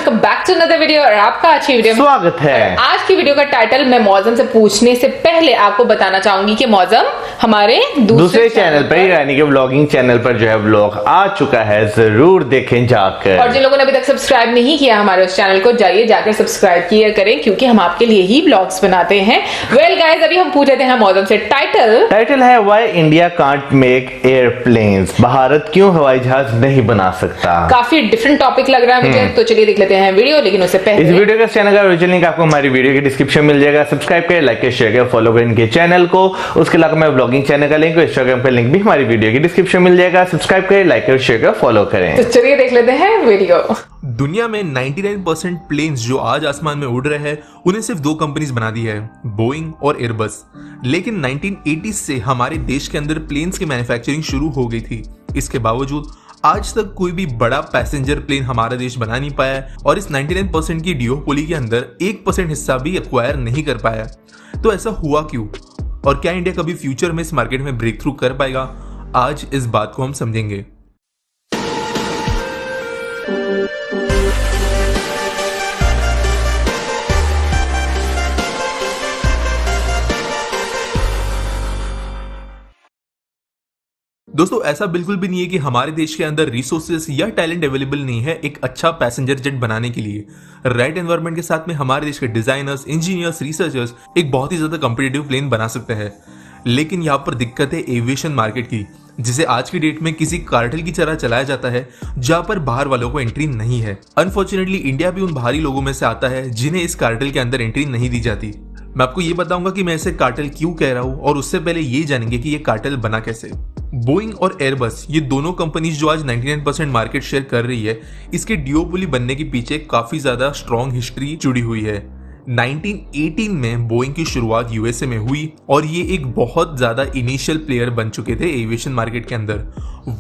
Welcome back to another video. और आपका आज की वीडियो में स्वागत है। आज की वीडियो का टाइटल मैं मौसम से पूछने से पहले आपको बताना चाहूंगी कि मौसम हमारे दूसरे चैनल पर यानी कि व्लॉगिंग चैनल पर जो है व्लॉग आ चुका है, जरूर देखें जाकर। और जिन लोगों ने अभी तक सब्सक्राइब नहीं किया हमारे उस चैनल को, जाइए जाकर सब्सक्राइब किया करें क्योंकि हम आपके लिए ही व्लॉग्स बनाते हैं। वेल गाइस, अभी हम पूछ रहे थे मौसम से टाइटल है why India can't make airplanes, Bharat क्यों हवाई जहाज नहीं बना सकता। काफी डिफरेंट टॉपिक लग रहा है मुझे, तो चलिए देख लेते हैं वीडियो। लेकिन उससे पहले इस वीडियो का चैनल का ओरिजिनल लिंक आपको हमारी वीडियो के डिस्क्रिप्शन मिल जाएगा। सब्सक्राइब करें, लाइक करें, शेयर करें, फॉलो करें इनके चैनल को। उसके अलावा मैं ब्लॉगिंग चैनल का लिंक और इंस्टाग्राम का लिंक भी हमारी वीडियो के डिस्क्रिप्शन मिल जाएगा। सब्सक्राइब करें, लाइक करें, शेयर करें, फॉलो करें। तो चलिए देख लेते हैं वीडियो। दुनिया में 99% प्लेन्स जो आज आसमान में उड़ रहे हैं उन्हें सिर्फ दो कंपनीज बना दी है, बोइंग और एयरबस। लेकिन 1980 से हमारे देश के अंदर प्लेन्स की मैन्युफैक्चरिंग शुरू हो गई थी। इसके बावजूद आज तक कोई भी बड़ा पैसेंजर प्लेन हमारा देश बना नहीं पाया और इस 99% की डिओपोली के अंदर 1% हिस्सा भी एक्वायर नहीं कर पाया। तो ऐसा हुआ क्यों और क्या इंडिया कभी फ्यूचर में इस मार्केट में ब्रेक थ्रू कर पाएगा? आज इस बात को हम समझेंगे। दोस्तों, ऐसा बिल्कुल भी नहीं है कि हमारे देश के अंदर रिसोर्सेस या टैलेंट अवेलेबल नहीं है एक अच्छा पैसेंजर जेट बनाने के लिए। राइट एनवायरनमेंट के साथ में हमारे देश के डिजाइनर्स, इंजीनियर्स, रिसर्चर्स एक बहुत ही ज्यादा कॉम्पिटिटिव प्लेन बना सकते हैं। लेकिन यहाँ पर दिक्कत है एविएशन मार्केट की, जिसे आज की डेट में किसी कार्टेल की तरह चलाया जाता है जहां पर बाहर वालों को एंट्री नहीं है। अनफॉर्चुनेटली इंडिया भी उन बाहरी लोगों में से आता है जिन्हें इस कार्टेल के अंदर एंट्री नहीं दी जाती। मैं आपको ये बताऊंगा कि मैं इसे कार्टेल क्यों कह रहा हूं और उससे पहले ये जानेंगे कि ये कार्टेल बना कैसे। बोइंग और एयरबस ये दोनों कंपनीज जो आज 99% मार्केट शेयर कर रही है, इसके डिओपोली बनने के पीछे काफी ज्यादा स्ट्रॉन्ग हिस्ट्री जुड़ी हुई है। 1918 में बोइंग की शुरुआत यूएसए में हुई और ये एक बहुत ज्यादा इनिशियल प्लेयर बन चुके थे एविएशन मार्केट के अंदर।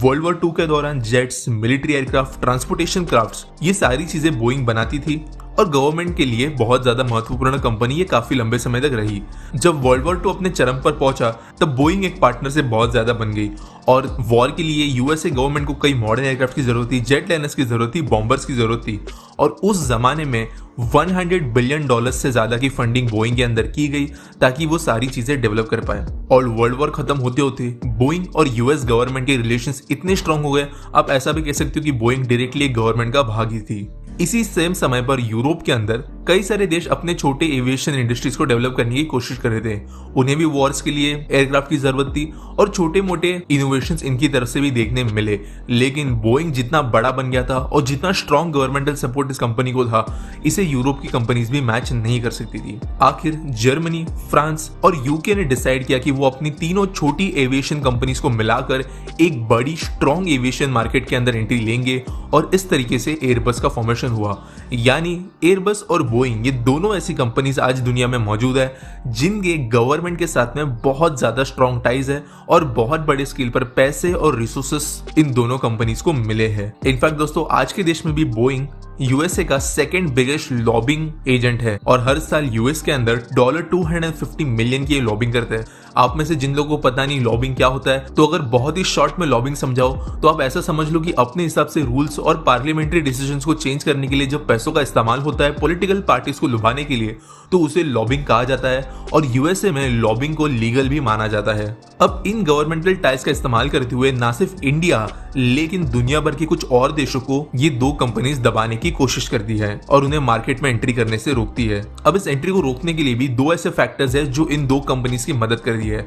वर्ल्ड वॉर 2 के दौरान jets, military aircraft, transportation crafts ये सारी चीजें बोइंग बनाती थी और गवर्नमेंट के लिए बहुत ज्यादा महत्वपूर्ण कंपनी ये काफी लंबे समय तक रही। जब वर्ल्ड वॉर 2 अपने चरम पर पहुंचा तब बोइंग एक पार्टनर से बहुत ज्यादा बन गई और वॉर के लिए यूएसए गवर्नमेंट को कई मॉडर्न एयरक्राफ्ट की जरूरत थी, जेट लाइनर्स की जरूरत थी, बॉम्बर्स की जरूरत थी। और उस जमाने में $100 बिलियन से ज्यादा की फंडिंग बोइंग के अंदर की गई ताकि वो सारी चीजें डेवलप कर पाए। और वर्ल्ड वॉर खत्म होते होते बोइंग और यूएस गवर्नमेंट के रिलेशंस इतने स्ट्रांग हो गए, आप ऐसा भी कह सकते हो कि बोइंग डायरेक्टली गवर्नमेंट का भाग ही थी। इसी सेम समय पर यूरोप के अंदर कई सारे देश अपने छोटे एविएशन इंडस्ट्रीज को डेवलप करने की कोशिश कर रहे थे। उन्हें भी वॉर्स के लिए एयरक्राफ्ट की जरूरत थी और छोटे मोटे इनोवेशंस इनकी तरफ से भी देखने मिले। लेकिन बोइंग जितना बड़ा बन गया था और जितना स्ट्रॉन्ग गवर्नमेंटल सपोर्ट इस कंपनी को था, इसे यूरोप की कंपनीज भी मैच नहीं कर सकती थी। आखिर जर्मनी, फ्रांस और यूके ने डिसाइड किया कि वो अपनी तीनों छोटी एविएशन कंपनीज को मिलाकर एक बड़ी स्ट्रॉन्ग एविएशन मार्केट के अंदर एंट्री लेंगे और इस तरीके से एयरबस का फॉर्मेशन हुआ। यानी एयरबस और बोइंग ये दोनों ऐसी कंपनीज आज दुनिया में मौजूद है जिनके गवर्नमेंट के साथ में बहुत ज्यादा स्ट्रॉन्ग टाइज है और बहुत बड़े स्केल पर पैसे और रिसोर्सेस इन दोनों कंपनीज को मिले हैं। इनफैक्ट दोस्तों, आज के देश में भी बोइंग यूएसए का सेकंड बिगेस्ट लॉबिंग एजेंट है और हर साल यूएस के अंदर $250 मिलियन की लॉबिंग करते हैं। आप में से जिन लोगों को पता नहीं लॉबिंग क्या होता है, तो अगर बहुत ही शॉर्ट में लॉबिंग समझाओ तो आप ऐसा समझ लो कि अपने हिसाब से रूल्स और पार्लियामेंट्री डिसीजंस को चेंज करने के लिए जब पैसों का इस्तेमाल होता है पॉलिटिकल पार्टीज को लुभाने के लिए, तो उसे लॉबिंग कहा जाता है और यूएसए में लॉबिंग को लीगल भी माना जाता है। अब इन गवर्नमेंटल टाइज का इस्तेमाल करते हुए ना सिर्फ इंडिया लेकिन दुनिया भर के कुछ और देशों को ये दो कंपनीज दबाने की कोशिश करती है और उन्हें मार्केट में एंट्री करने से रोकती है। अब इस एंट्री को रोकने के लिए भी दो ऐसे फैक्टर्स है जो इन दो कंपनीज की मदद कर रही है।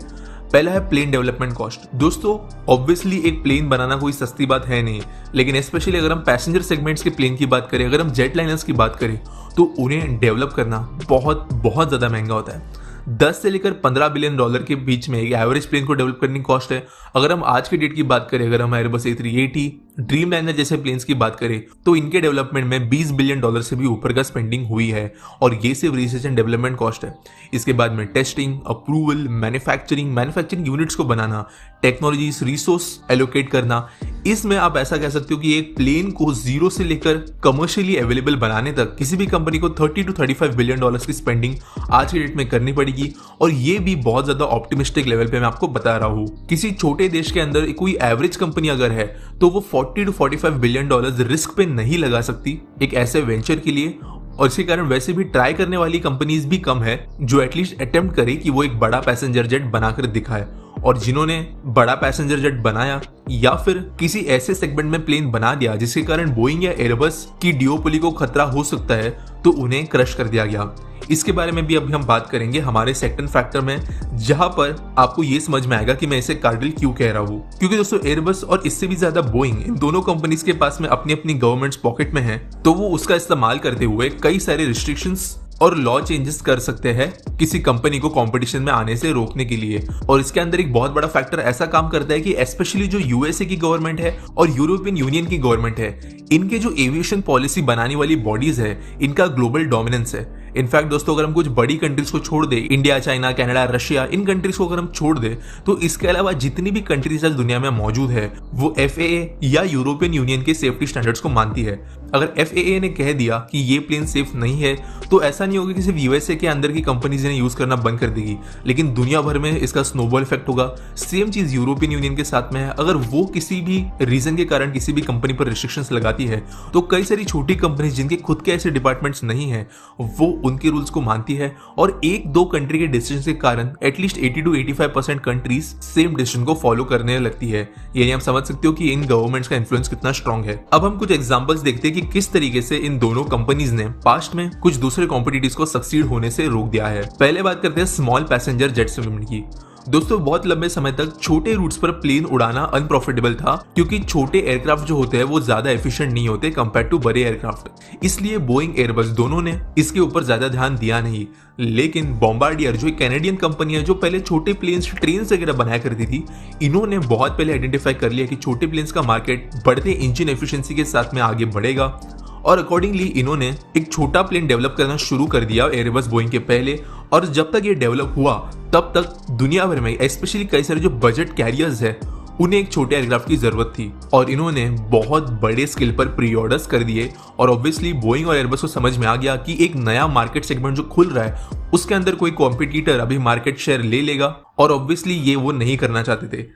पहला है प्लेन डेवलपमेंट कॉस्ट। दोस्तों, ऑब्वियसली एक प्लेन बनाना कोई सस्ती बात है नहीं, लेकिन स्पेशली अगर हम पैसेंजर सेगमेंट्स के प्लेन की बात करें, अगर हम जेट लाइनर्स की बात करें, तो उन्हें डेवलप करना बहुत बहुत ज्यादा महंगा होता है। 10 से लेकर $15 बिलियन के बीच में एक एवरेज प्लेन को डेवलप करने की कॉस्ट है। अगर हम आज के डेट की बात करें, अगर हम एयरबस A380, ड्रीम लाइनर जैसे प्लेन्स की बात करें, तो इनके डेवलपमेंट में $20 बिलियन से भी ऊपर का स्पेंडिंग हुई है और ये सिर्फ रिसर्च एंड डेवलपमेंट कॉस्ट है। इसके बाद में टेस्टिंग, अप्रूवल, मैन्युफैक्चरिंग यूनिट्स को बनाना, टेक्नोलॉजीज, रिसोर्स एलोकेट करना, इसमें आप ऐसा कह सकते हो कि एक प्लेन को जीरो से लेकर कमर्शियली अवेलेबल बनाने तक किसी भी कंपनी को $30 to $35 बिलियन की स्पेंडिंग आज के डेट में करनी पड़ेगी और ये भी बहुत ज्यादा ऑप्टिमिस्टिक लेवल पे मैं आपको बता रहा हूँ। किसी छोटे देश के अंदर कोई एवरेज कंपनी अगर है तो वो 40 to 45 बिलियन डॉलर्स रिस्क पे नहीं लगा सकती एक ऐसे वेंचर के लिए, और इसके कारण वैसे भी ट्राई करने वाली कंपनीज भी कम है जो एटलीस्ट अटेम्प्ट करे कि वो एक बड़ा पैसेंजर जेट बनाकर दिखाए। और जिन्होंने बड़ा पैसेंजर जेट बनाया या फिर किसी ऐसे सेगमेंट में प्लेन बना दिया जिसके कारण बोइंग या एयरबस की डिओपोली को खतरा हो सकता है, तो उन्हें क्रश कर दिया गया। इसके बारे में भी अभी हम बात करेंगे हमारे सेकंड फैक्टर में, जहां पर आपको ये समझ में आएगा कि मैं इसे कार्डिल क्यों कह रहा हूं। क्योंकि दोस्तों एयरबस और इससे भी ज्यादा बोइंग, इन दोनों कंपनीज के पास में अपनी अपनी गवर्नमेंट्स पॉकेट में है, तो वो उसका इस्तेमाल करते हुए कई सारे रिस्ट्रिक्शंस और लॉ चेंजेस कर सकते हैं किसी कंपनी को कंपटीशन में आने से रोकने के लिए। और इसके अंदर एक बहुत बड़ा फैक्टर ऐसा काम करता है कि स्पेशली जो यूएसए की गवर्नमेंट है और यूरोपियन यूनियन की गवर्नमेंट है, इनके जो एविएशन पॉलिसी बनाने वाली बॉडीज है, इनका ग्लोबल डोमिनेंस है। इनफैक्ट दोस्तों अगर हम कुछ बड़ी कंट्रीज को छोड़ दे, इंडिया, चाइना, कनाडा, रशिया, इन कंट्रीज को अगर हम छोड़ दे, तो इसके अलावा जितनी भी कंट्रीज आज दुनिया में मौजूद है वो FAA या यूरोपियन यूनियन के सेफ्टी स्टैंडर्ड्स को मानती है। अगर FAA ने कह दिया कि ये प्लेन सेफ नहीं है, तो ऐसा नहीं होगा कि सिर्फ यूएसए के अंदर की कंपनीज इन्हें यूज करना बंद कर देगी, लेकिन दुनिया भर में इसका स्नोबॉल इफेक्ट होगा। सेम चीज यूरोपियन यूनियन के साथ में है। अगर वो किसी भी रीजन के कारण किसी भी कंपनी पर रिस्ट्रिक्शंस लगाती है, तो कई सारी छोटी कंपनीज जिनके खुद के ऐसे डिपार्टमेंट्स नहीं है, वो उनके रूल्स को मानती है, और एक दो कंट्री के डिसीजन के कारण at least 80 to 85% countries same decision को फॉलो करने लगती है। यानी आप समझ सकते हो कि इन गवर्नमेंट्स का इन्फ्लुएंस कितना स्ट्रांग है। अब हम कुछ एग्जांपल्स देखते हैं कि किस तरीके से इन दोनों कंपनीज ने पास्ट में कुछ दूसरे कॉम्पिटिटर्स को सक्सीड होने से रोक दिया है। पहले बात करते हैं स्मॉल पैसेंजर जेट सेगमेंट की। दोस्तों बहुत लंबे समय तक छोटे रूट्स पर प्लेन उड़ाना अनप्रॉफिटेबल था, क्योंकि छोटे एयरक्राफ्ट जो होते हैं वो ज्यादा एफिशिएंट नहीं होते कंपेयर टू बड़े एयरक्राफ्ट। इसलिए बोइंग, एयरबस दोनों ने इसके ऊपर ज्यादा ध्यान दिया नहीं। लेकिन बॉम्बार्डियर जो एक कैनेडियन कंपनी है जो पहले छोटे प्लेन्स, ट्रेन्स वगैरह बनाया करती थी, इन्होंने बहुत पहले आइडेंटिफाई कर लिया कि छोटे प्लेन्स का मार्केट बढ़ते इंजन एफिशिएंसी के साथ में आगे बढ़ेगा, और अकॉर्डिंगली इन्होंने एक छोटा प्लेन डेवलप करना शुरू कर दिया एयरबस, बोइंग के पहले। और जब तक ये डेवलप हुआ तब तक दुनिया भर में स्पेशली कई सारे जो बजट कैरियर्स है उन्हें एक छोटे एयरक्राफ्ट की जरूरत थी, और इन्होंने बहुत बड़े स्केल पर प्री ऑर्डर्स कर दिए। और ऑब्वियसली बोइंग और एयरबस को समझ में आ गया कि एक नया मार्केट सेगमेंट जो खुल रहा है उसके अंदर कोई कॉम्पिटिटर अभी मार्केट शेयर ले लेगा, और ऑब्वियसली ये वो नहीं करना चाहते थे।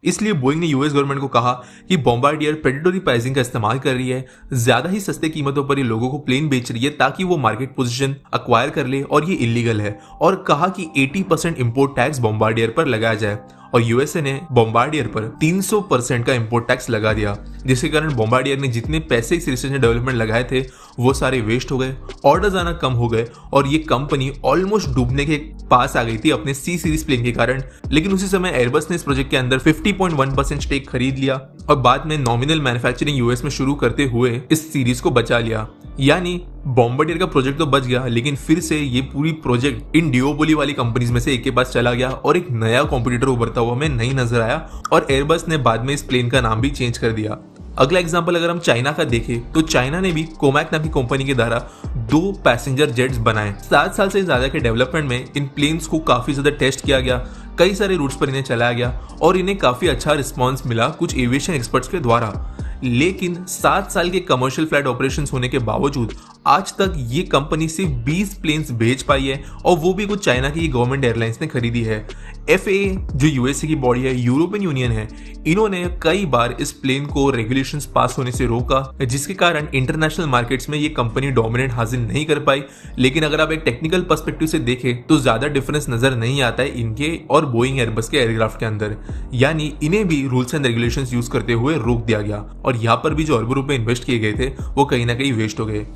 इसलिए बोइंग ने यूएस गवर्नमेंट को कहा कि बॉम्बार्डियर प्रेडेटरी प्राइसिंग का इस्तेमाल कर रही है, ज्यादा ही सस्ते कीमतों पर ये लोगों को प्लेन बेच रही है ताकि वो मार्केट पोजीशन अक्वायर कर ले, और ये इलीगल है। और कहा कि 80% इंपोर्ट टैक्स बॉम्बार्डियर पर लगाया जाए, और यूएसए ने बॉम्बार्डियर पर 300% का इंपोर्ट टैक्स लगा दिया, जिसके कारण बॉम्बार्डियर ने जितने पैसे इस रिसर्च एंड डेवलपमेंट लगाए थे वो सारे वेस्ट हो गए, ऑर्डर्स आना कम हो गए, और ये कंपनी ऑलमोस्ट डूबने के पास आ गई थी अपने सी सीरीज प्लेन के कारण। लेकिन उसी समय एयरबस ने इस प्रोजेक्ट के अंदर 50.1% स्टेक खरीद लिया, और बाद में नॉमिनल मैन्युफैक्चरिंग यूएस में शुरू करते हुए इस सीरीज को बचा लिया। यानी बॉम्बार्डियर का प्रोजेक्ट तो बच गया, लेकिन फिर से ये पूरी प्रोजेक्ट इन डिओपोली वाली कंपनीज में से एक के पास चला गया, और एक नया कॉम्पिटिटर उभरता हुआ हमें नहीं नजर आया, और एयरबस ने बाद में इस प्लेन का नाम भी चेंज कर दिया। अगला एग्जांपल अगर हम चाइना का देखें, तो चाइना ने भी कोमैक नाम की कंपनी के द्वारा 2 पैसेंजर जेट्स बनाए। 7 साल से ज्यादा के डेवलपमेंट में इन प्लेन्स को काफी ज्यादा टेस्ट किया गया, कई सारे रूट्स पर इन्हें चलाया गया, और इन्हें काफी अच्छा रिस्पॉन्स मिला कुछ एविएशन एक्सपर्ट्स के द्वारा। लेकिन 7 साल के कमर्शियल फ्लाइट ऑपरेशंस होने के बावजूद आज तक ये कंपनी सिर्फ 20 प्लेन्स भेज पाई है, और वो भी कुछ चाइना की गवर्नमेंट एयरलाइंस ने खरीदी है। FAA जो यूएसए की बॉडी है, यूरोपियन यूनियन है, इन्होंने कई बार इस प्लेन को रेगुलेशंस पास होने से रोका, जिसके कारण इंटरनेशनल मार्केट्स में ये कंपनी डोमिनेट हासिल नहीं कर पाई। लेकिन अगर आप एक टेक्निकल पर्सपेक्टिव से देखें तो ज्यादा डिफरेंस नजर नहीं आता है इनके और बोइंग, एयरबस के एयरक्राफ्ट के अंदर। यानी इन्हें भी रूल्स एंड रेगुलेशंस यूज करते हुए रोक दिया गया, और यहाँ पर भी जो अरबों रुपए इन्वेस्ट किए गए थे वो कहीं ना कहीं वेस्ट हो गए।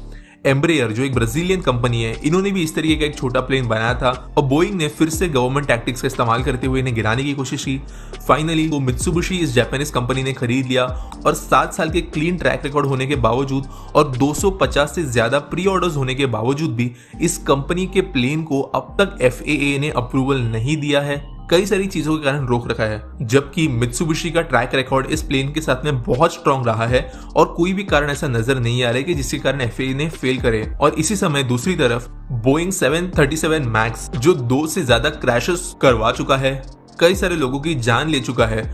एम्ब्रेयर जो एक ब्राजीलियन कंपनी है, इन्होंने भी इस तरीके का एक छोटा प्लेन बनाया था, और बोइंग ने फिर से गवर्नमेंट टैक्टिक्स का इस्तेमाल करते हुए इन्हें गिराने की कोशिश की। फाइनली वो मित्सुबिशी इस जापानीज कंपनी ने खरीद लिया, और 7 साल के क्लीन ट्रैक रिकॉर्ड होने के बावजूद और 250 से ज्यादा प्री ऑर्डर्स होने के बावजूद भी इस कंपनी के प्लेन को अब तक FAA ने अप्रूवल नहीं दिया है। कई सारी चीजों के कारण रोक रखा है, जबकि मित्सुबिशी का ट्रैक रिकॉर्ड इस प्लेन के साथ में बहुत स्ट्रांग रहा है, और कोई भी कारण ऐसा नजर नहीं आ रहा है कि जिसके कारण FAA ने फेल करे। और इसी समय दूसरी तरफ बोइंग 737 मैक्स जो 2 से ज्यादा क्रैशेस करवा चुका है, कई सारे लोगों की जान ले चुका है,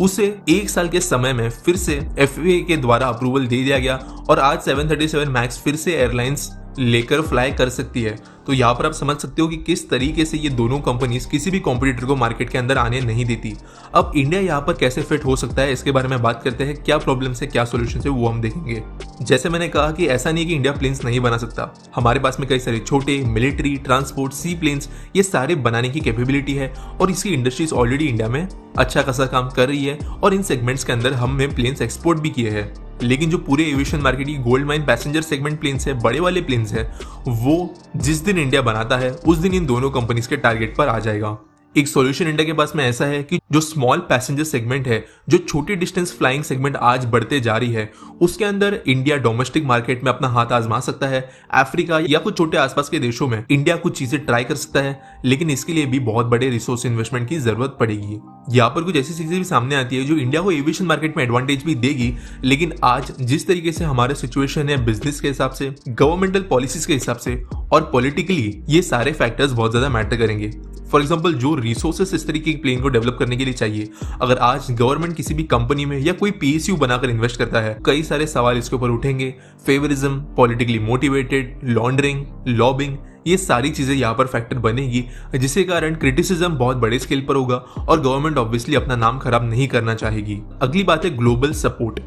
उसे 1 साल के समय में फिर से FAA के द्वारा अप्रूवल दे दिया गया, और आज 737 मैक्स फिर से एयरलाइंस लेकर फ्लाई कर सकती है। तो यहाँ पर आप समझ सकते हो कि किस तरीके से ये दोनों कंपनीज किसी भी कॉम्पिटिटर को मार्केट के अंदर आने नहीं देती। अब इंडिया यहाँ पर कैसे फिट हो सकता है इसके बारे में बात करते हैं। क्या प्रॉब्लम्स है, क्या सॉल्यूशंस है, वो हम देखेंगे। जैसे मैंने कहा कि ऐसा नहीं कि इंडिया प्लेन्स नहीं बना सकता। हमारे पास में कई सारे छोटे मिलिट्री, ट्रांसपोर्ट, सी प्लेन्स ये सारे बनाने की कैपेबिलिटी है और इसकी इंडस्ट्रीज ऑलरेडी इंडिया में अच्छा खासा काम कर रही है और इन सेगमेंट्स के अंदर हमने प्लेन्स एक्सपोर्ट भी किए हैं। लेकिन जो पूरे एविएशन मार्केट की gold mine passenger segment planes है, बड़े वाले प्लेन्स है, वो जिस दिन इंडिया बनाता है उस दिन इन दोनों कंपनीज के टारगेट पर आ जाएगा। एक सॉल्यूशन इंडिया के पास में ऐसा है कि जो स्मॉल पैसेंजर सेगमेंट है, जो छोटी डिस्टेंस फ्लाइंग सेगमेंट आज बढ़ते जा रही है, उसके अंदर इंडिया डोमेस्टिक मार्केट में अपना हाथ आजमा सकता है। अफ्रीका या कुछ छोटे आसपास के देशों में इंडिया कुछ चीजें ट्राई कर सकता है, लेकिन इसके लिए भी बहुत बड़े रिसोर्स इन्वेस्टमेंट की जरूरत पड़ेगी। यहाँ पर कुछ ऐसी चीजें भी सामने आती है जो इंडिया को एविएशन मार्केट में एडवांटेज भी देगी, लेकिन आज जिस तरीके से हमारे सिचुएशन है बिजनेस के हिसाब से, गवर्नमेंटल पॉलिसीज के हिसाब से और पॉलिटिकली, ये सारे फैक्टर्स बहुत ज्यादा मैटर करेंगे। फॉर एग्जाम्पल, जो रिसोर्सेस इस तरीके की प्लेन को डेवलप करने के लिए चाहिए, अगर आज गवर्नमेंट किसी भी कंपनी में या कोई पीएसयू बनाकर इन्वेस्ट करता है, कई सारे सवाल इसके ऊपर उठेंगे। Favouritism, politically motivated, laundering, lobbying, ये सारी चीजें यहाँ पर फैक्टर बनेगी, जिसके कारण क्रिटिसिज्म बहुत बड़े स्केल पर होगा और गवर्नमेंट ऑब्वियसली अपना नाम खराब नहीं करना चाहेगी। अगली बात है ग्लोबल सपोर्ट।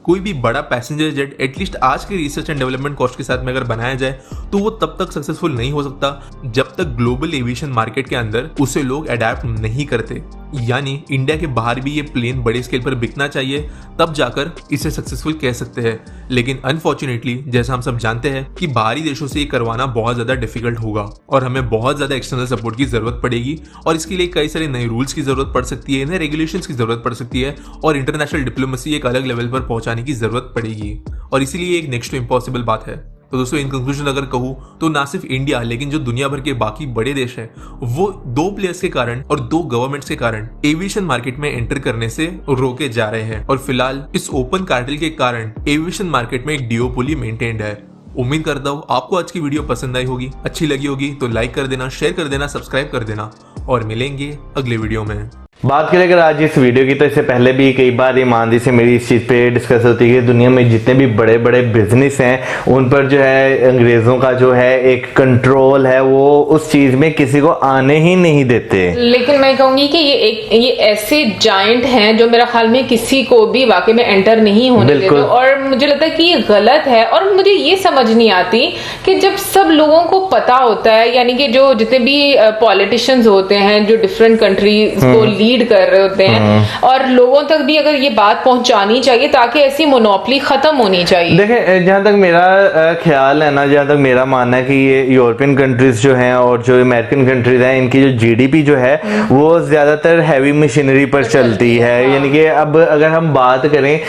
कोई भी बड़ा पैसेंजर जेट एटलीस्ट आज के रिसर्च एंड डेवलपमेंट कॉस्ट के साथ में अगर बनाया जाए तो वो तब तक सक्सेसफुल नहीं हो सकता जब तक ग्लोबल एविएशन मार्केट के अंदर उसे लोग अडेप्ट नहीं करते। यानी इंडिया के बाहर भी ये प्लेन बड़े स्केल पर बिकना चाहिए, तब जाकर इसे सक्सेसफुल कह सकते हैं। लेकिन अनफॉर्चुनेटली जैसा हम सब जानते हैं कि बाहरी देशों से ये करवाना बहुत ज्यादा डिफिकल्ट होगा और हमें बहुत ज्यादा एक्सटर्नल सपोर्ट की जरूरत पड़ेगी और इसके लिए कई सारे नए रूल्स की जरूरत पड़ सकती है, नए रेगुलेशंस की जरूरत पड़ सकती है और इंटरनेशनल डिप्लोमेसी एक अलग लेवल पर पहुंचाने की जरूरत पड़ेगी और इसीलिए एक नेक्स्ट टू इम्पॉसिबल बात है। तो दोस्तों, इन कंक्लूजन अगर कहूं तो ना सिर्फ इंडिया लेकिन जो दुनिया भर के बाकी बड़े देश हैं, वो दो प्लेयर्स के कारण और दो गवर्नमेंट्स के कारण एविएशन मार्केट में एंटर करने से रोके जा रहे हैं और फिलहाल इस ओपन कार्टेल के कारण एविएशन मार्केट में एक डिओपोली मेंटेन्ड है। उम्मीद करता हूं आपको आज की वीडियो पसंद आई होगी, अच्छी लगी होगी तो लाइक कर देना, शेयर कर देना, सब्सक्राइब कर देना और मिलेंगे अगले वीडियो में। बात करें अगर आज इस वीडियो की, तो इससे पहले भी कई बार ईमानदारी से मेरी इस चीज़ पे डिस्कस होती है कि दुनिया में जितने भी बड़े बड़े बिजनेस हैं उन पर जो है अंग्रेज़ों का जो है एक कंट्रोल है, वो उस चीज़ में किसी को आने ही नहीं देते। लेकिन मैं कहूंगी कि ये ऐसे जायंट हैं जो मेरा ख्याल में किसी को भी वाकई में एंटर नहीं होने देते और मुझे लगता है कि ये गलत है। और मुझे ये समझ नहीं आती कि जब सब लोगों को पता होता है, यानी कि जो जितने भी पॉलिटिशियंस होते हैं जो डिफरेंट कंट्रीज को लीड कर रहे होते हैं और लोगों तक भी अगर ये बात पहुंचानी चाहिए ताकि ऐसी मोनोपोली खत्म होनी चाहिए। देखें, जहां तक मेरा ख्याल है ना, जहां तक मेरा मानना है कि ये यूरोपियन कंट्रीज जो हैं और जो अमेरिकन कंट्रीज हैं, इनकी जो जीडीपी जो है वो ज्यादातर हैवी मशीनरी पर चलती है। यानी कि अब अगर हम बात करें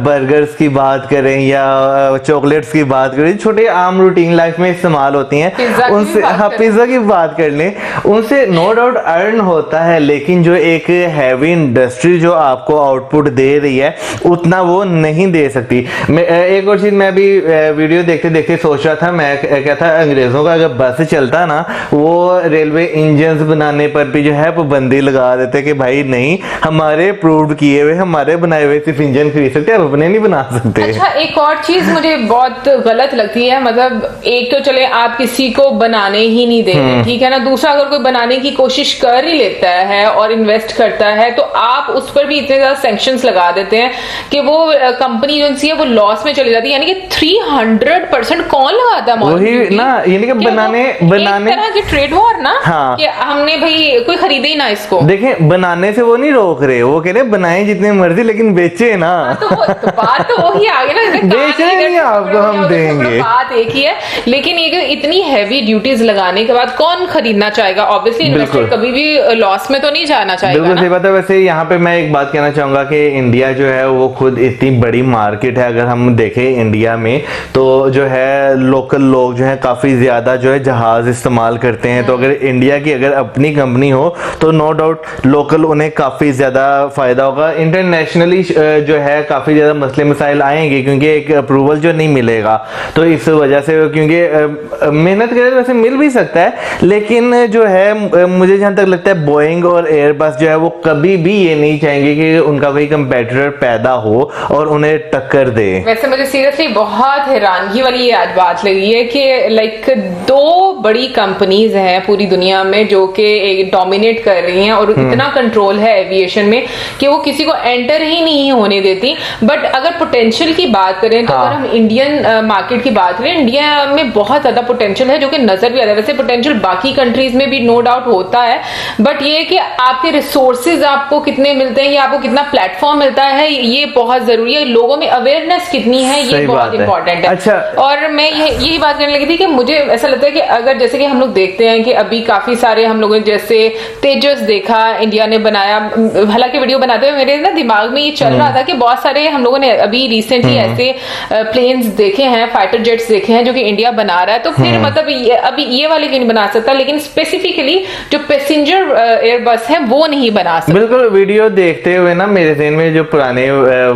बर्गर्स की बात करें या चॉकलेट्स की बात करें, छोटे आम रूटीन लाइफ में इस्तेमाल होती हैं, उनसे पिज्जा की बात कर लें, उनसे नो डाउट अर्न होता है, लेकिन जो एक हैवी इंडस्ट्री जो आपको आउटपुट दे रही है उतना वो नहीं दे सकती। एक और चीज मैं भी वीडियो देखते देखते सोच रहा था, मैं कहता अंग्रेजों का अगर बस चलता ना, वो रेलवे इंजन बनाने पर भी जो है पाबंदी लगा देते कि भाई नहीं, हमारे अप्रूव्ड किए हुए, हमारे बनाए हुए सिर्फ इंजन खरीद सकते हैं, अपने नहीं बना सकते। अच्छा, एक और चीज मुझे बहुत गलत लगती है, मतलब एक तो चले आप किसी को बनाने ही नहीं देते, ठीक है ना, दूसरा अगर कोई बनाने की कोशिश कर ही लेता है और इन्वेस्ट करता है तो आप उस पर भी इतने ज्यादा सैंक्शंस लगा देते हैं कि वो कंपनी जो है वो लॉस में चली जाती है। यानी कि 300% कौन लगाता है? वही ना, यानी कि बनाने एक तरह की ट्रेड वॉर ना। हाँ, कि हमने भाई कोई खरीदे ही ना इसको। देखें, बनाने से वो नहीं रोक रहे, वो कह रहे बनाए जितने मर्जी लेकिन बेचे ना। तो बात तो वही आ गई ना, बेचे नहीं आपको हम देंगे, बात एक ही है। लेकिन ये इतनी हैवी ड्यूटीज लगाने के बाद कौन खरीदना चाहेगा? ऑब्वियसली इन्वेस्टर कभी भी लॉस में तो नहीं जाना चाहेगा। बिल्कुल सही बात है। वैसे यहाँ पे मैं एक बात कहना चाहूंगा कि इंडिया जो है वो खुद इतनी बड़ी मार्केट है, अगर हम देखें इंडिया में तो जो है लोकल लोग जो है काफी ज्यादा जो है जहाज इस्तेमाल करते हैं। तो अगर इंडिया की अगर अपनी कंपनी हो तो नो डाउट लोकल उन्हें काफी ज्यादा फायदा होगा। इंटरनेशनली जो है काफी ज्यादा मसले मसाइल आएंगे क्योंकि एक अप्रूवल जो नहीं मिलेगा, तो इस वजह से, क्योंकि मेहनत करें वैसे मिल भी सकता है, लेकिन जो है मुझे जहां तक लगता है बोइंग और एयरबस जो है वो कभी भी ये नहीं चाहेंगे कि उनका कोई कंपेटिटर पैदा हो और उन्हें टक्कर दे। वैसे मुझे सीरियसली बहुत हैरानगी वाली ये आज बात लगी है कि लाइक 2 बड़ी कंपनीज हैं पूरी दुनिया में जो कि डोमिनेट कर रही हैं और इतना कंट्रोल है एविएशन में कि वो किसी को एंटर ही नहीं होने देती। बट अगर पोटेंशियल की बात करें तो अगर हम इंडियन मार्केट की बात करें, इंडिया में बहुत ज्यादा पोटेंशियल है जो कि नजर भी आता है। वैसे पोटेंशियल बाकी कंट्रीज में भी नो डाउट होता है, बट ये कि आपके रिसोर्सेज आपको कितने मिलते हैं या आपको कितना प्लेटफॉर्म मिलता है ये बहुत जरूरी है। लोगों में अवेयरनेस कितनी है ये बहुत इंपॉर्टेंट है। अच्छा। और मैं यही बात करने लगी थी कि मुझे ऐसा लगता है कि अगर जैसे कि हम लोग देखते हैं कि अभी काफी सारे हम लोगों ने जैसे तेजस देखा इंडिया ने बनाया, हालांकि वीडियो बनाते हुए मेरे ना दिमाग में ये चल रहा था कि बहुत सारे हम लोगों ने अभी रिसेंटली ऐसे प्लेन्स देखे हैं, फाइटर जेट्स देखे हैं जो कि इंडिया बना रहा है। तो फिर मतलब अभी ये वाले क्यों नहीं बना सकता, लेकिन स्पेसिफिकली जो पैसेंजर एयरबस है वो नहीं बना सकता। बिल्कुल। वीडियो देखते हुए ना मेरे ज़हन में जो पुराने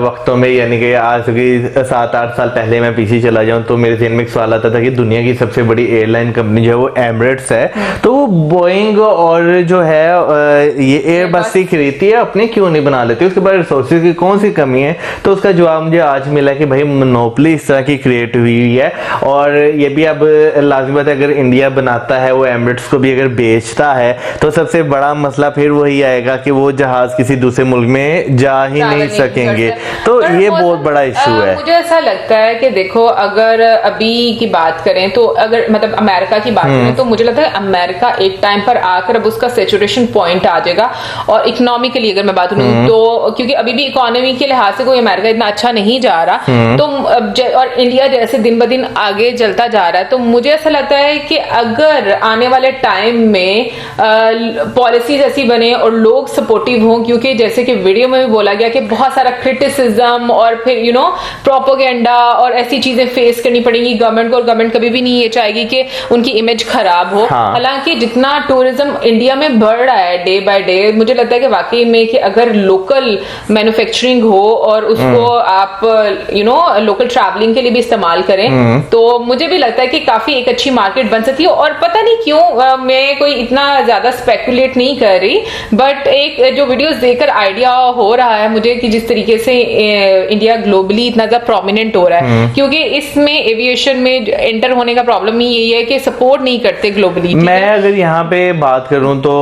वक्तों में यानी कि आज से 7-8 साल पहले मैं पीछे चला जाऊं तो मेरे ज़हन में एक सवाल आता था कि दुनिया की सबसे बड़ी एयरलाइन कंपनी जो है वो एमिरेट्स है, तो वो बोइंग और जो है ये एयरबस ही खरीदती है, अपने क्यों नहीं बना लेती, उसके बाद रिसोर्सेज की कौन सी कमी है। तो उसका जवाब मुझे आज मिला कि भाई मोनोपोली इस तरह की क्रिएट हुई है और ये भी अब लाजिम बात है अगर इंडिया बनाता है वो एमिरेट्स को भी अगर बेचता है तो सबसे बड़ा मसला फिर वही आएगा कि वो जहाज किसी दूसरे मुल्क में जा ही नहीं सकेंगे। तो ये बहुत बड़ा इशू है। मुझे ऐसा लगता है कि देखो अगर अभी की बात करें तो अगर मतलब अमेरिका की बात करें तो मुझे लगता है अमेरिका एक टाइम पर आकर अब उसका सैचुरेशन पॉइंट आ जाएगा। और इकोनॉमिकली अगर मैं बात करूं तो क्योंकि अभी भी इकोनॉमी के लिहाज से कोई अमेरिका इतना अच्छा नहीं जा रहा, तो और इंडिया जैसे दिन ब दिन आगे चलता जा रहा है, तो मुझे ऐसा लगता है कि अगर आने वाले टाइम में पॉलिसीज ऐसी बने और लोग सपोर्टिव हों, क्योंकि जैसे कि वीडियो में भी बोला गया कि बहुत सारा क्रिटिसिज्म और फिर प्रोपोगेंडा और ऐसी चीजें फेस करनी पड़ेंगी गवर्नमेंट को, और गवर्नमेंट कभी भी नहीं ये चाहेगी कि उनकी इमेज खराब हो। हालांकि जितना टूरिज्म इंडिया में बढ़ रहा है डे बाय डे, मुझे लगता है कि वाकई में कि अगर लोकल मैन्युफैक्चरिंग हो और उसको आप लोकल ट्रैवलिंग के लिए भी इस्तेमाल करें तो मुझे भी लगता है कि काफी एक अच्छी मार्केट बन सकती है। और पता नहीं क्यों मैं कोई इतना ज्यादा स्पेकुलेट नहीं कर रही, बट एक जो वीडियोस देखकर आइडिया हो रहा है मुझे कि जिस तरीके से इंडिया ग्लोबली इतना ज्यादा प्रोमिनेंट हो रहा है, क्योंकि इसमें एविएशन में एंटर होने का प्रॉब्लम ही यही है कि सपोर्ट नहीं करते ग्लोबली। मैं अगर यहाँ पे बात करूं तो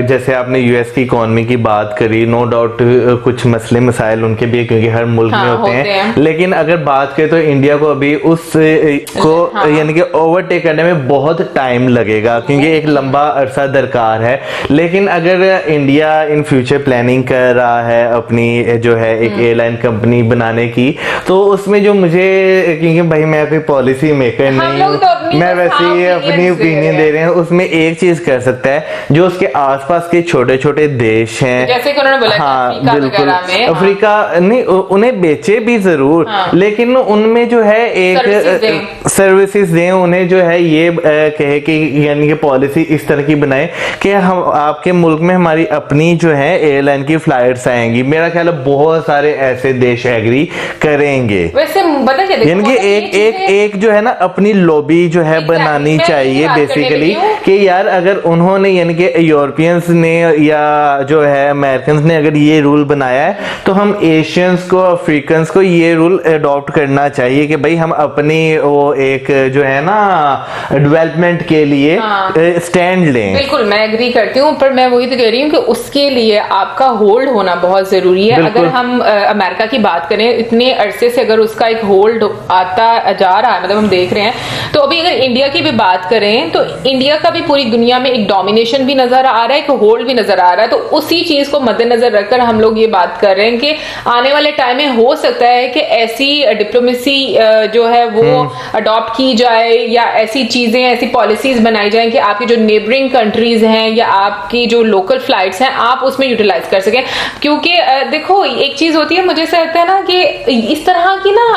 जैसे आपने यूएस की इकोनॉमी की बात करी, नो डाउट कुछ मसले मसाइल उनके भी क्योंकि हर मुल्क में होते हैं, लेकिन अगर बात करें तो इंडिया को अभी उस को यानी कि ओवरटेक करने में बहुत टाइम लगेगा क्योंकि एक लंबा अरसा दरकार है। लेकिन अगर इंडिया इन फ्यूचर प्लानिंग कर रहा है अपनी जो है एक एयरलाइन कंपनी बनाने की, तो उसमें जो मुझे, क्योंकि भाई मैं कोई पॉलिसी मेकर नहीं हूँ, मैं वैसे ही अपनी ओपिनियन दे रहे हैं, उसमें एक चीज कर सकता है जो उसके आसपास के छोटे छोटे देश हैं, जैसे कि उन्होंने बोला हाँ बिल्कुल अफ्रीका नहीं उन्हें बेचे भी जरूर, लेकिन उनमें जो है एक सर्विसेज दें उन्हें, जो है ये कहे कि यानी कि पॉलिसी इस तरह की बनाए कि हम आपके मुल्क में हमारी अपनी जो है एयरलाइन की फ्लाइट्स आएंगी। मेरा ख्याल है बहुत सारे ऐसे देश एग्री करेंगे। वैसे यानी कि एक जो है ना अपनी लॉबी जो है बनानी चाहिए बेसिकली कि यार अगर उन्होंने यानी कि यूरोपियंस ने या जो है अमेरिकन ने अगर ये रूल बनाया है तो हम एशियंस को अफ्रीकन्स को ये रूल अडॉप्ट करना चाहिए कि भाई हम अपनी वो एक जो है ना डेवलपमेंट के लिए स्टैंड लें। बिल्कुल मैं एग्री करती हूँ, पर मैं वही तो कह रही हूँ कि उसके लिए आपका होल्ड होना बहुत जरूरी है। अगर हम अमेरिका की बात करें, इतने अरसे से अगर उसका एक होल्ड आता जा रहा है, मतलब हम देख रहे हैं, तो अभी अगर इंडिया की भी बात करें तो इंडिया का भी पूरी दुनिया में एक डोमिनेशन भी नजर आ रहा है, एक होल्ड भी नजर आ रहा है। तो उसी चीज को मद्देनजर रखकर हम लोग ये बात कर रहे हैं कि आने वाले टाइम में हो सकता है कि ऐसी डिप्लोमेसी जो है वो अडॉप्ट की जाए या ऐसी चीजें, ऐसी पॉलिसीज बनाई जाए कि आपकी जो नेबरिंग कंट्रीज हैं या आपकी जो लोकल फ्लाइट्स हैं आप उसमें यूटिलाइज कर सकें। क्योंकि देखो एक चीज होती है, मुझे ऐसा लगता है ना कि इस तरह की ना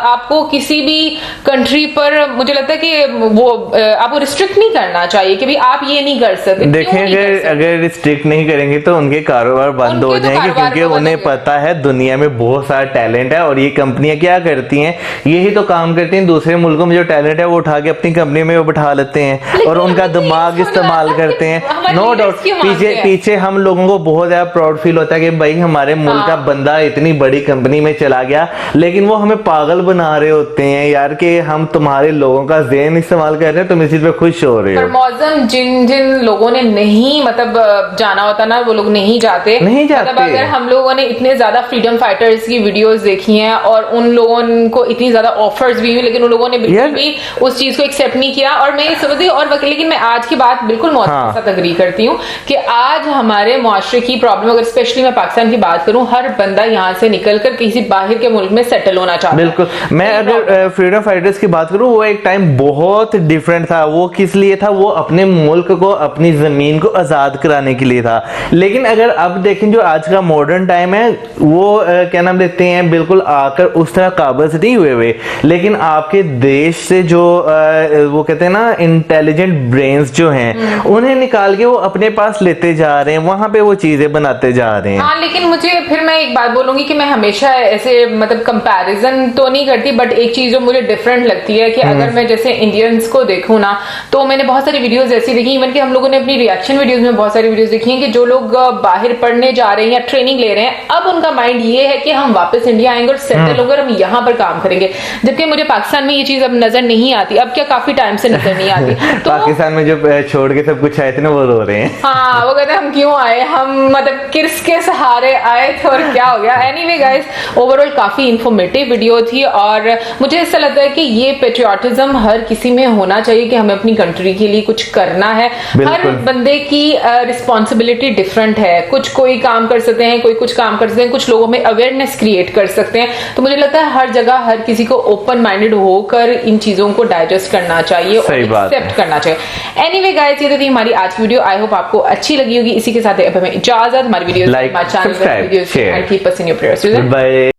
आपको किसी भी कंट्री पर मुझे लगता है कि वो आपको रिस्ट्रिक्ट नहीं करना चाहिए कि भी आप ये नहीं कर सकते। देखिए अगर रिस्ट्रिक्ट नहीं करेंगे तो उनके कारोबार बंद हो जाएंगे, क्योंकि उन्हें पता है दुनिया में बहुत सारा टैलेंट है और ये कंपनियां क्या करती हैं, यही तो काम करती हैं, दूसरे मुल्कों में जो टैलेंट है वो उठा के अपनी कंपनी में वो बिठा लेते हैं और उनका दिमाग इस्तेमाल करते हैं। नो डाउट पीछे से हम लोगों को बहुत ज्यादा प्राउड फील होता है कि भाई हमारे मुल्क का बंदा इतनी बड़ी कंपनी में चला गया, लेकिन वो हमें पागल बना रहे होते हैं यार कि हम तुम्हारे लोगों का ज़हन इस्तेमाल कर रहे हैं, तुम इसी पे खुश हो रहे हो। पर मौजम जिन जिन लोगों ने नहीं मतलब जाना होता ना, वो लोग नहीं जाते। मतलब अगर हम लोगों ने इतने ज्यादा फ्रीडम फाइटर्स की वीडियोस देखी हैं और उन लोगों को इतनी ज्यादा ऑफर्स भी हुई, लेकिन उन लोगों ने बिल्कुल भी उस चीज को एक्सेप्ट नहीं किया। और मैं ये समझती हूँ, और लेकिन मैं आज की बात बिल्कुल मौजूद के साथ अग्री करती हूँ कि आज हमारे मुआशरे की प्रॉब्लम, अगर स्पेशली मैं पाकिस्तान की बात करूँ, हर बंदा यहाँ से निकलकर किसी बाहर के मुल्क में सेटल होना चाहता है। बिल्कुल। मैं अगर फ्रीडम फाइटर्स की बात करूँ, वो एक टाइम बहुत डिफरेंट था। वो किस लिए था? वो अपने मुल्क को, अपनी जमीन को आजाद कराने के लिए था। लेकिन अगर अब देखें जो आज का मॉडर्न टाइम है, वो क्या नाम लेते हैं, बिल्कुल आकर उस तरह काबिल से नहीं हुए, लेकिन आपके देश से जो वो कहते हैं ना इंटेलिजेंट ब्रेन्स जो हैं, उन्हें निकाल के वो अपने पास लेते जा रहे हैं, वहां पे वो चीजें बनाते जा रहे हैं। हाँ, लेकिन मुझे फिर मैं एक बात बोलूंगी कि मैं हमेशा ऐसे मतलब कंपैरिजन तो नहीं करती, बट एक चीज जो मुझे डिफरेंट लगती है कि अगर मैं जैसे इंडियंस को देखूं ना, तो मैंने बहुत सारी वीडियोस ऐसी देखी, इवन कि हम लोगों ने अपनी रिएक्शन वीडियोस में बहुत सारी वीडियोस देखी हैं कि जो लोग बाहर पढ़ने जा रहे हैं या ट्रेनिंग ले रहे हैं, अब उनका माइंड ये है कि हम वापस इंडिया आएंगे और सेटल होकर हम यहाँ पर काम करेंगे। जबकि मुझे पाकिस्तान में ये चीज अब नजर नहीं आती, अब क्या काफी टाइम से नजर नहीं आती। तो पाकिस्तान में जो छोड़ के सब कुछ आए थे ना, वो रो रहे हैं। हाँ, वो कहते हैं हम क्यों आए, हम मतलब किस के सहारे आए थे और क्या हो गया। एनीवे गाइस, ओवरऑल काफी इंफॉर्मेटिव वीडियो थी और मुझे ऐसा लगता है कि ये पेट्रियाटिज्म हर किसी में होना चाहिए कि हमें अपनी कंट्री के लिए कुछ करना है। हर बंदे की रिस्पॉन्सिबिलिटी डिफरेंट है, कुछ कोई काम कर सकते हैं, कोई कुछ काम कर सकते हैं, कुछ लोगों में अवेयरनेस क्रिएट कर सकते हैं। तो मुझे लगता है हर जगह हर किसी को ओपन माइंडेड होकर इन चीजों को डाइजेस्ट करना चाहिए और एक्सेप्ट करना चाहिए। एनीवे गाइस, ये तो थी हमारी आज की वीडियो। आई होप आपको अच्छी लगी होगी। इसी के साथ अब हमें इजाजत। हमारी video like, subscribe, share, keep us in your prayers. Bye.